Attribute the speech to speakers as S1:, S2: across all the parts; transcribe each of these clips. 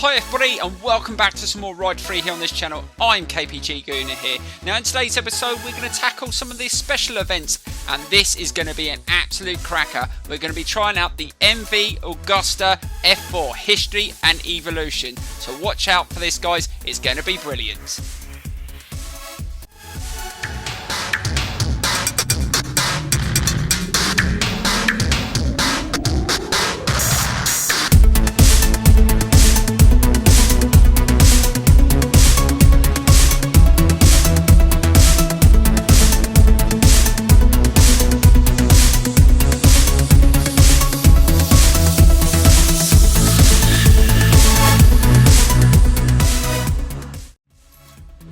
S1: Hi everybody and welcome back to some more Ride Free here on this channel. I'm KPG-GOONER here. Now in today's episode we're going to tackle some of these special events and this is going to be an absolute cracker. We're going to be trying out the MV AGUSTA F4 History and Evolution. So watch out for this guys, it's going to be brilliant.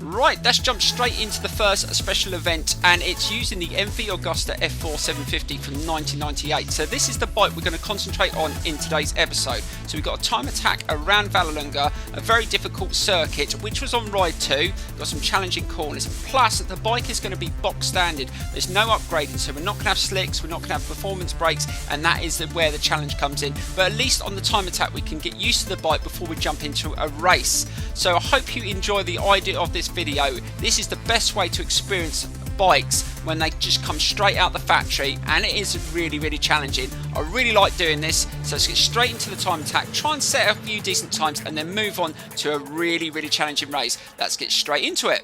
S1: Right, let's jump straight into the first special event and it's using the MV AGUSTA F4 750 from 1998. So this is the bike we're going to concentrate on in today's episode. So we've got a time attack around Vallelunga, a very difficult circuit which was on Ride 2, got some challenging corners, plus the bike is going to be box standard. There's no upgrading, so we're not going to have slicks, we're not going to have performance brakes, and that is where the challenge comes in. But at least on the time attack we can get used to the bike before we jump into a race. So I hope you enjoy the idea of this video. This is the best way to experience bikes when they just come straight out the factory, and it is really challenging. I really like doing this, so let's get straight into the time attack, try and set a few decent times and then move on to a really challenging race. Let's get straight into it.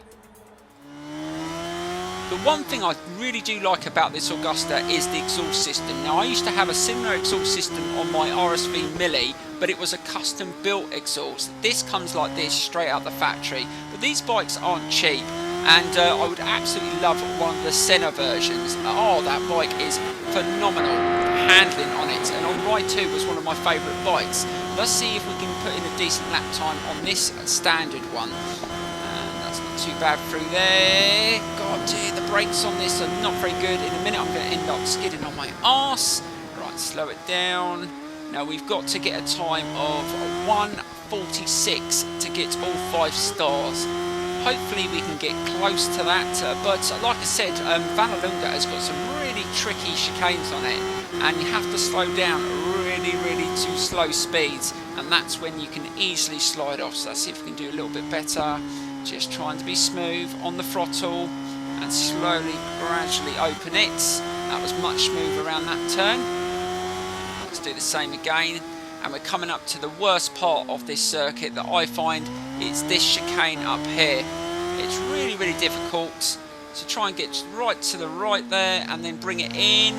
S1: The one thing I really do like about this AGUSTA is the exhaust system. Now I used to have a similar exhaust system on my RSV Millie, but it was a custom built exhaust. This comes like this straight out the factory, but these bikes aren't cheap, and I would absolutely love one of the Senna versions. Oh, that bike is phenomenal handling on it, and on Ride 2 was one of my favourite bikes. Let's see if we can put in a decent lap time on this standard one. That's not too bad through there. God dear, the brakes on this are not very good. In a minute I'm going to end up skidding on my arse. Right, slow it down. Now we've got to get a time of 1:46 to get all 5 stars. Hopefully we can get close to that, but like I said, Vallelunga has got some really tricky chicanes on it, and you have to slow down really to slow speeds, and that's when you can easily slide off. So let's see if we can do a little bit better. Just trying to be smooth on the throttle and slowly, gradually open it. That was much smoother around that turn. Let's do the same again, and we're coming up to the worst part of this circuit that I find. It's this chicane up here. It's really difficult to try and get right to the right there and then bring it in.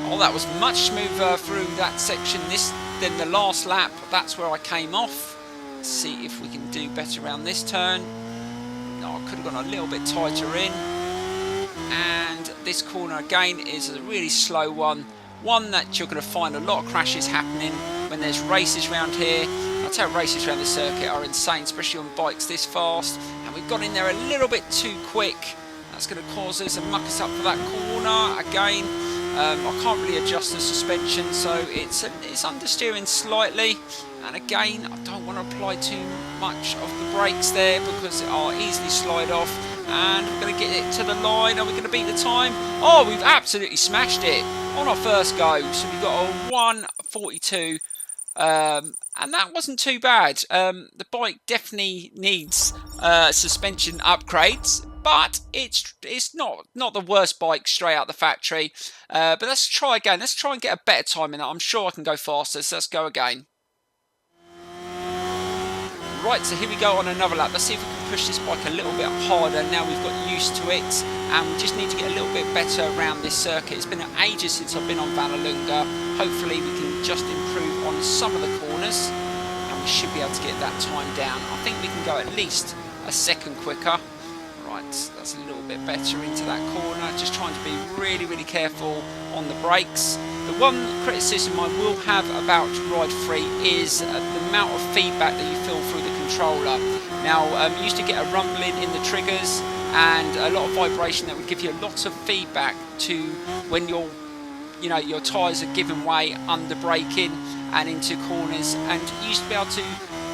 S1: Oh, that was much smoother through that section than the last lap. That's where I came off. Let's see if we can do better around this turn. No, I could have gone a little bit tighter in. And this corner again is a really slow one. One that you're going to find a lot of crashes happening when there's races around here. I'll tell you, races around the circuit are insane, especially on bikes this fast. And we've got in there a little bit too quick. That's going to cause us and muck us up for that corner again. I can't really adjust the suspension, so it's understeering slightly. And again, I don't want to apply too much of the brakes there because I'll easily slide off. And we're going to get it to the line. Are we going to beat the time? Oh, we've absolutely smashed it on our first go. So we've got a 1:42, and that wasn't too bad. The bike definitely needs suspension upgrades, but it's not the worst bike straight out the factory. But let's try again. Let's try and get a better time in it. I'm sure I can go faster, so let's go again. Right, so here we go on another lap. Let's see if we can push this bike a little bit harder now we've got used to it. And we just need to get a little bit better around this circuit. It's been ages since I've been on Vallelunga. Hopefully we can just improve on some of the corners, and we should be able to get that time down. I think we can go at least a second quicker. Right, that's a little bit better into that corner. Just trying to be really careful on the brakes. The one criticism I will have about Ride Free is the amount of feedback that you feel through the controller. Now, you used to get a rumbling in the triggers and a lot of vibration that would give you a lot of feedback to when your tyres are giving way under braking and into corners, and you used to be able to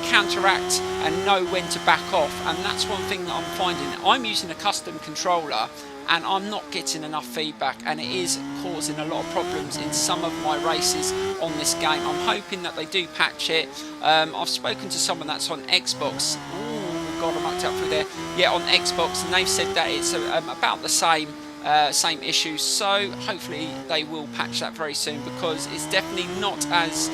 S1: counteract and know when to back off. And that's one thing that I'm finding. I'm using a custom controller and I'm not getting enough feedback, and it is causing a lot of problems in some of my races on this game. I'm hoping that they do patch it. I've spoken to someone that's on Xbox. Oh god, I mucked up through there. Yeah, on Xbox, and they've said that it's about the same issues, so hopefully they will patch that very soon, because it's definitely not as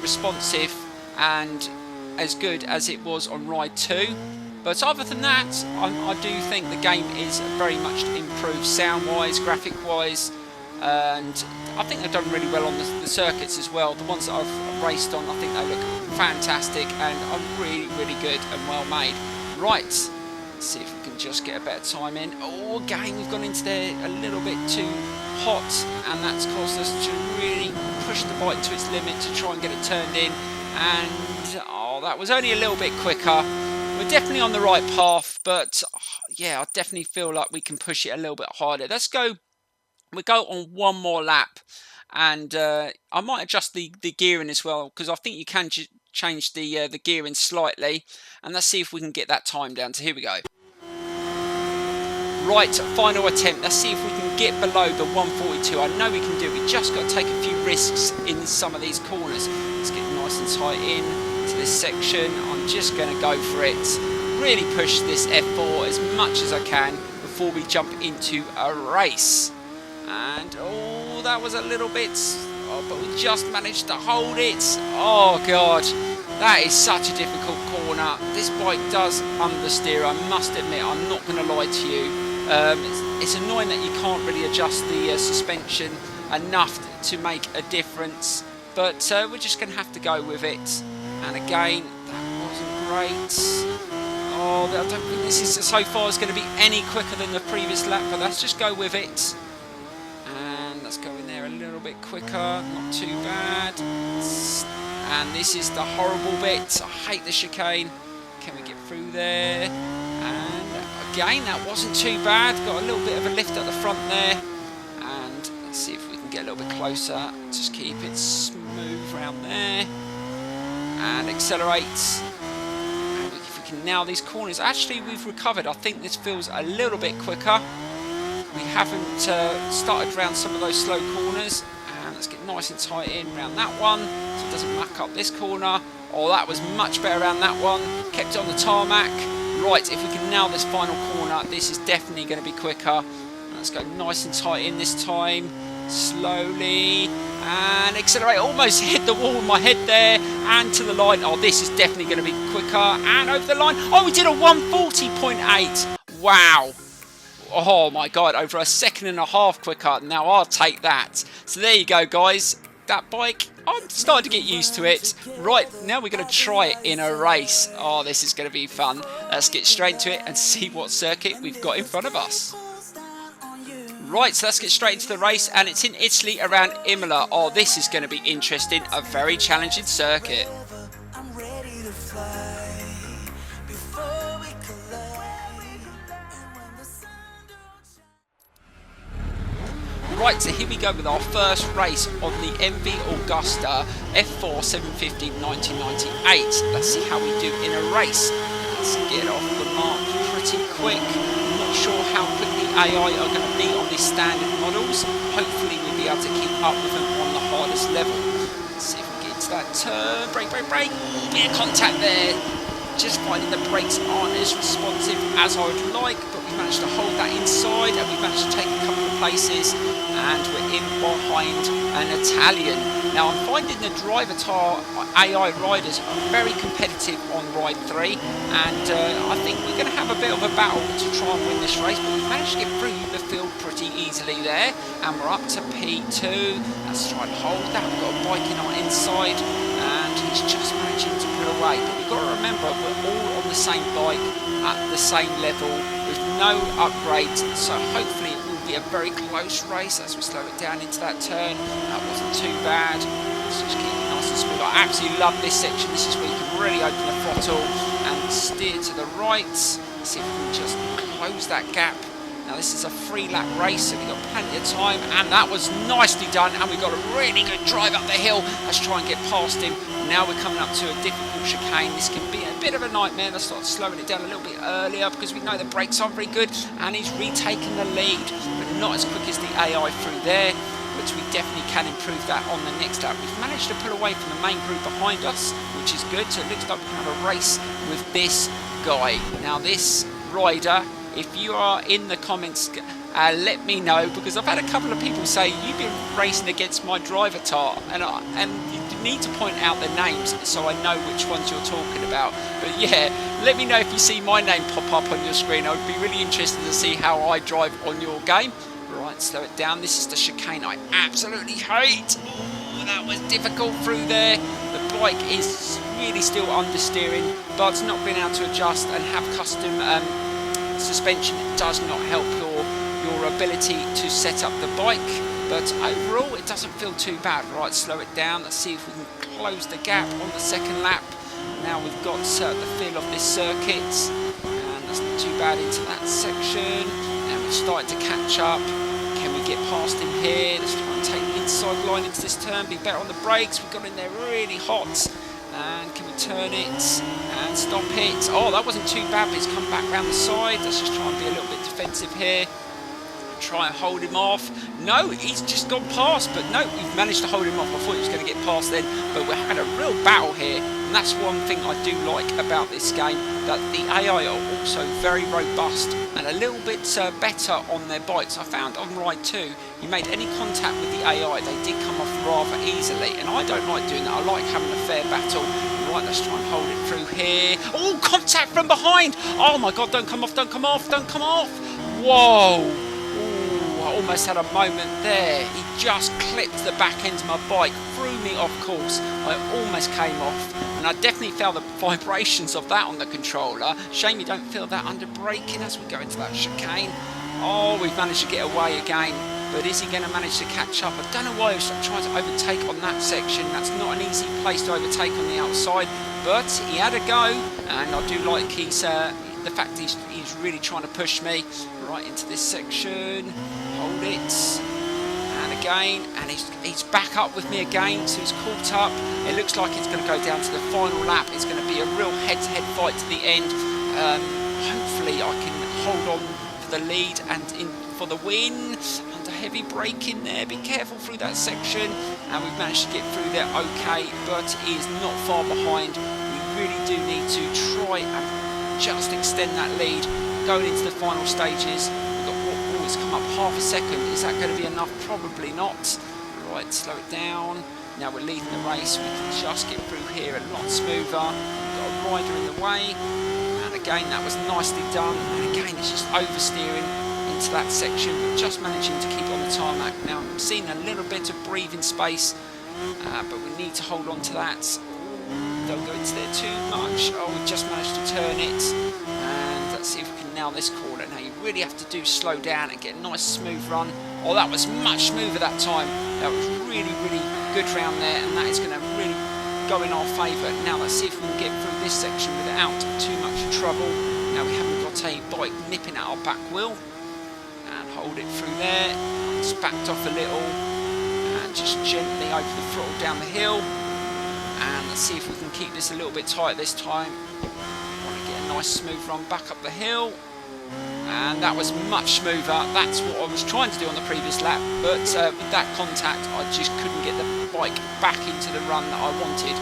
S1: responsive and as good as it was on Ride 2. But other than that, I do think the game is very much improved sound-wise, graphic-wise, and I think they've done really well on the circuits as well. The ones that I've raced on, I think they look fantastic and are really, really good and well made. Right, let's see if we can just get a better time in. Oh, again, we've gone into there a little bit too hot, and that's caused us to really push the bike to its limit to try and get it turned in. And, oh, that was only a little bit quicker. We're definitely on the right path, but yeah, I definitely feel like we can push it a little bit harder. Let's go. We'll go on one more lap, and I might adjust the gearing as well, because I think you can change the gearing slightly. And let's see if we can get that time down. So here we go. Right, final attempt. Let's see if we can get below the 142. I know we can do it. We just got to take a few risks in some of these corners. Let's get nice and tight in to this section. I'm just going to go for it. Really push this F4 as much as I can before we jump into a race. And oh, that was a little bit, but we just managed to hold it. Oh god, that is such a difficult corner. This bike does understeer, I must admit. I'm not going to lie to you. It's annoying that you can't really adjust the suspension enough to make a difference, but we're just going to have to go with it. And again, that wasn't great. Oh, I don't think this is so far is going to be any quicker than the previous lap, but let's just go with it. And let's go in there a little bit quicker, not too bad. And this is the horrible bit. I hate the chicane. Can we get through there? And again, that wasn't too bad. Got a little bit of a lift at the front there. And let's see if we can get a little bit closer. Just keep it smooth around there. And accelerate. And if we can nail these corners. Actually, we've recovered. I think this feels a little bit quicker. We haven't started around some of those slow corners. And let's get nice and tight in around that one, so it doesn't muck up this corner. Oh, that was much better around that one. Kept it on the tarmac. Right, if we can nail this final corner, this is definitely going to be quicker. Let's go nice and tight in this time. Slowly. And accelerate. Almost hit the wall with my head there. And to the line. Oh, this is definitely going to be quicker. And over the line. Oh, we did a 140.8. Wow. Oh my god, over a second and a half quicker. Now I'll take that. So there you go, guys. That bike, I'm starting to get used to it. Right, now we're going to try it in a race. Oh, this is going to be fun. Let's get straight into it and see what circuit we've got in front of us. Right, so let's get straight into the race, and it's in Italy around Imola. Oh, this is going to be interesting. A very challenging circuit. Right, so here we go with our first race on the MV AGUSTA F4 750 1998. Let's see how we do in a race. Let's get off the mark pretty quick. I'm not sure how quick the AI are going to be on these standard models. Hopefully we'll be able to keep up with them on the hardest level. Let's see if we get into that turn. Brake, brake, brake. Bit of contact there. Just finding the brakes aren't as responsive as I would like, but we managed to hold that inside, and we managed to take a couple of places, and we're in behind an Italian. Now I'm finding the Drivatar AI riders are very competitive on Ride 3, and I think we're going to have a bit of a battle to try and win this race, but we've managed to get through the field pretty easily there, and we're up to P2. Let's try and hold that. We've got a bike in our inside, and he's just managing to pull away, but we've got to remember we're all on the same bike at the same level with no upgrades, so hopefully it will be a very close race as we slow it down into that turn. That wasn't too bad. Let's just keep it nice and smooth. I absolutely love this section. This is where you can really open the throttle and steer to the right. Let's see if we can just close that gap. Now this is a 3-lap race, so we've got plenty of time, and that was nicely done, and we've got a really good drive up the hill. Let's try and get past him. now we're coming up to a difficult chicane. This can be a bit of a nightmare. Let's start slowing it down a little bit earlier because we know the brakes aren't very good, and he's retaken the lead, but not as quick as the AI through there, which we definitely can improve that on the next lap. We've managed to pull away from the main group behind us, which is good, so it looks like we can have a race with this guy. Now this rider, if you are in the comments, let me know, because I've had a couple of people say you've been racing against my driver tar, and you need to point out the names so I know which ones you're talking about. But yeah, let me know if you see my name pop up on your screen. I would be really interested to see how I drive on your game. Right, slow it down. This is the chicane I absolutely hate. Ooh, that was difficult through there. The bike is really still understeering, but not being able to adjust and have custom suspension does not help your ability to set up the bike. But overall, it doesn't feel too bad. Right, slow it down. Let's see if we can close the gap on the second lap. Now we've got the feel of this circuit, and that's not too bad into that section. And we're starting to catch up. Can we get past him here? Let's try and take the inside line into this turn. Be better on the brakes. We've got in there really hot. And can we turn it and stop it? Oh, that wasn't too bad, but he's come back round the side. Let's just try and be a little bit defensive here. Try and hold him off. No, he's just gone past, but no, we've managed to hold him off. I thought he was going to get past then, but we're having a real battle here, and that's one thing I do like about this game, that the AI are also very robust and a little bit better on their bikes. I found on Ride 2, you made any contact with the AI, they did come off rather easily, and I don't like doing that. I like having a fair battle. Right, let's try and hold it through here. Oh, contact from behind! Oh my God, don't come off, don't come off, don't come off! Whoa! I almost had a moment there. He just clipped the back end of my bike, threw me off course. I almost came off, and I definitely felt the vibrations of that on the controller. Shame you don't feel that under braking as we go into that chicane. Oh, we've managed to get away again, but is he going to manage to catch up? I don't know why he's trying to overtake on that section. That's not an easy place to overtake on the outside, but he had a go, and I do like the fact he's really trying to push me right into this section. Hold it, and again, and he's back up with me again, so he's caught up. It looks like it's going to go down to the final lap. It's going to be a real head-to-head fight to the end. Hopefully I can hold on for the lead and in for the win. Under heavy braking there, be careful through that section, and we've managed to get through there okay, but he is not far behind. We really do need to try and just extend that lead going into the final stages. It's come up half a second. Is that going to be enough? Probably not. Right, slow it down. Now we're leading the race. We can just get through here a lot smoother. We've got a rider in the way. And again, that was nicely done. And again, it's just oversteering into that section, but just managing to keep on the tarmac. Now, I'm seeing a little bit of breathing space, but we need to hold on to that. Don't go into there too much. Oh, we just managed to turn it. And let's see if we can nail this corner. Now you really have to do slow down and get a nice smooth run. Oh, that was much smoother that time. That was really, really good round there, and that is going to really go in our favour. Now let's see if we can get through this section without too much trouble. Now we haven't got a bike nipping at our back wheel. And hold it through there. It's backed off a little. And just gently open the throttle down the hill. And let's see if we can keep this a little bit tight this time. Want to get a nice smooth run back up the hill. And that was much smoother. That's what I was trying to do on the previous lap, but with that contact I just couldn't get the bike back into the run that I wanted.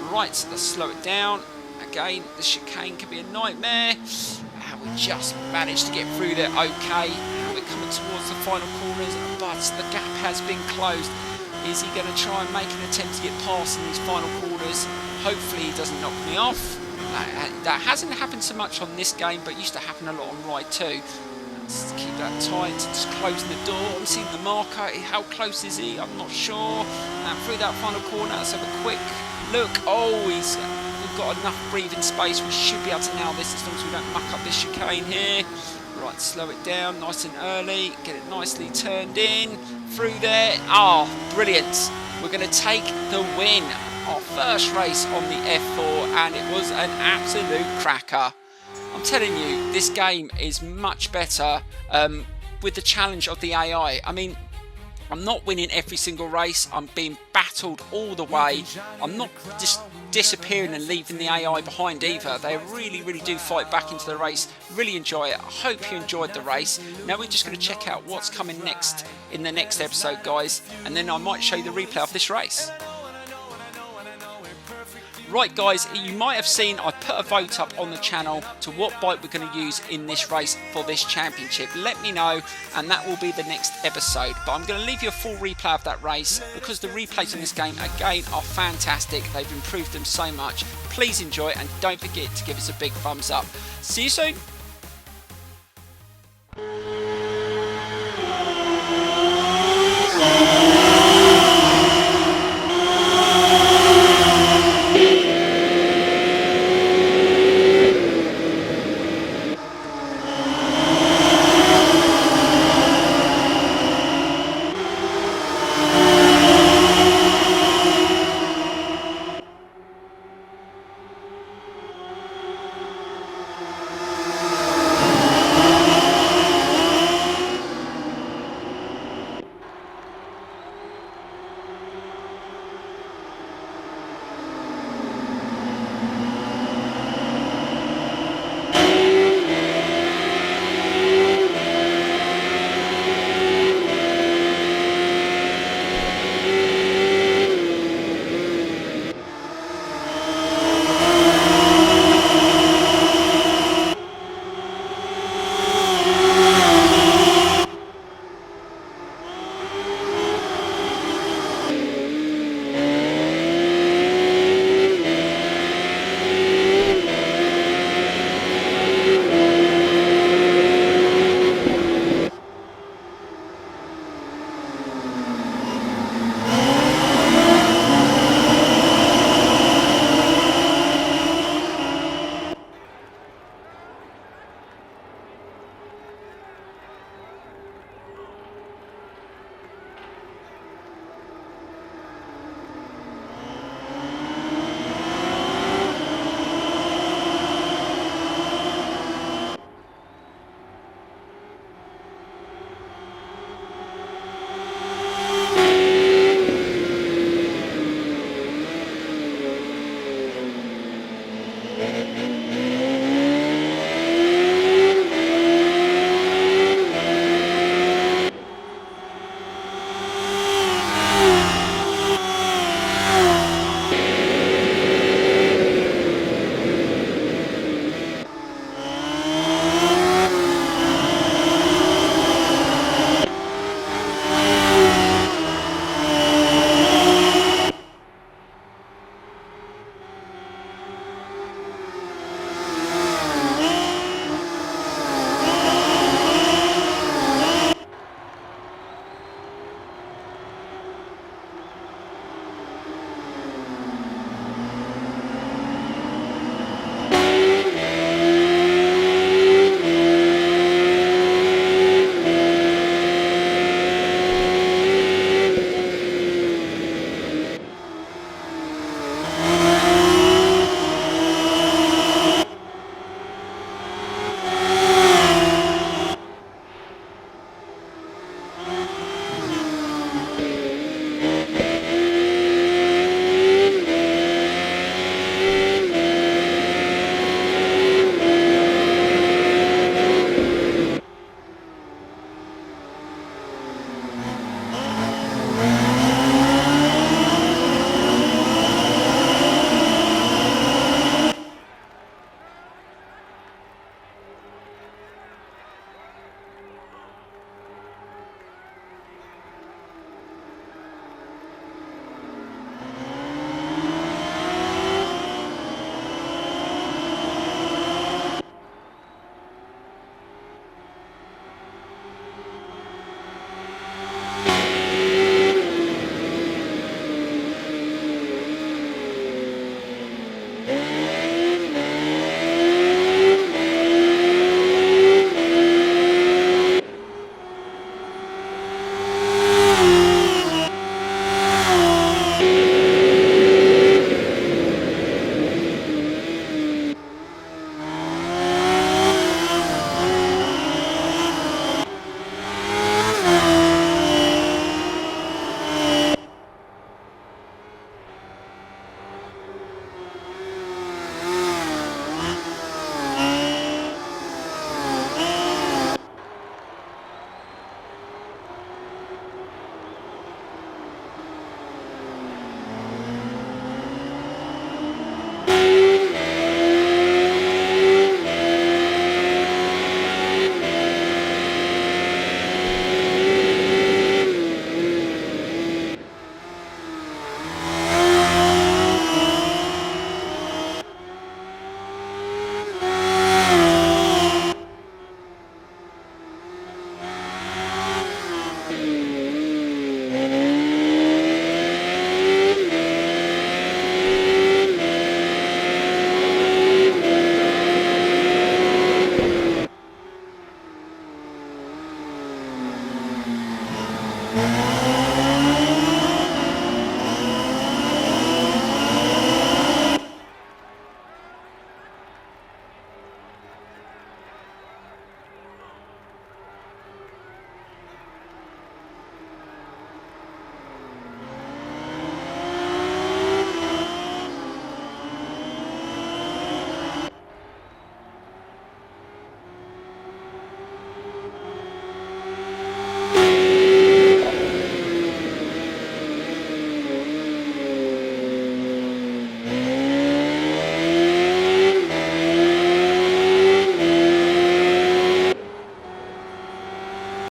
S1: Right, so let's slow it down. Again, the chicane can be a nightmare. And we just managed to get through there okay. And we're coming towards the final corners, but the gap has been closed. Is he going to try and make an attempt to get past in these final corners? Hopefully he doesn't knock me off. That hasn't happened so much on this game, but used to happen a lot on Ride 2. Let's keep that tight, just closing the door. I'm seeing the marker. How close is he? I'm not sure. And through that final corner, let's have a quick look. Oh, we've got enough breathing space. We should be able to nail this as long as we don't muck up this chicane here. Right, slow it down nice and early. Get it nicely turned in. Through there. Oh, brilliant. We're going to take the win. Our first race on the F4, and it was an absolute cracker. I'm telling you, this game is much better with the challenge of the AI. I mean, I'm not winning every single race. I'm being battered battled all the way. I'm not just disappearing and leaving the AI behind either. They really do fight back into the race. Really enjoy it. I hope you enjoyed the race. Now we're just going to check out what's coming next in the next episode, guys, and then I might show you the replay of this race. Right guys, you might have seen I put a vote up on the channel to what bike we're going to use in this race for this championship. Let me know and that will be the next episode. But I'm going to leave you a full replay of that race because the replays in this game again are fantastic. They've improved them so much. Please enjoy it and don't forget to give us a big thumbs up. See you soon.